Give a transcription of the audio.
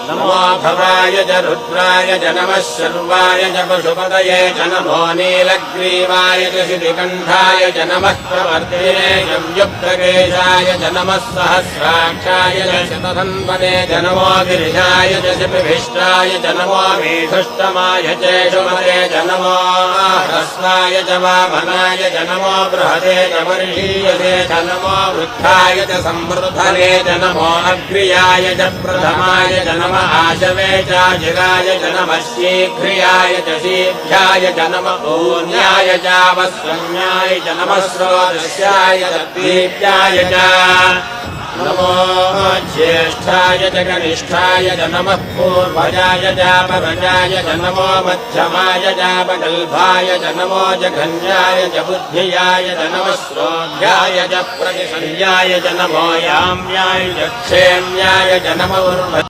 नमो भवाय च रुद्राय च नमः शर्वाय च पशुपतये च नमो नीलग्रीवाय च शितिकण्ठाय च नमः प्रवर्तिने संयुक्तकेशाय च नमः सहस्राक्षाय च शतधन्वने च नमो गिरिजाय च शपिभिष्टाय च नमो मेधुष्टमाय च शुभते च नमो ह्रस्वाय च वामनाय च नमो बृहते च वर्षीयसे च नमो वृद्धाय च संवृद्धने च नमो अग्र्याय च प्रथमाय च नमः आशवे च जिगाय च नमः शीघ्रियाय च शीघ्राय च नमः ऊन्याय च वस्वन्याय च नमः स्रोदस्याय च दीप्याय च नमो ज्येष्ठाय च कनिष्ठाय च नमः पूर्वजाय च परजाय च नमो मध्यमाय च पगल्भाय च नमो जघन्याय च बुद्धियाय च नमः श्रोध्याय च प्रतिसंज्ञाय च नमो याम्याय च क्षेम्याय च नमो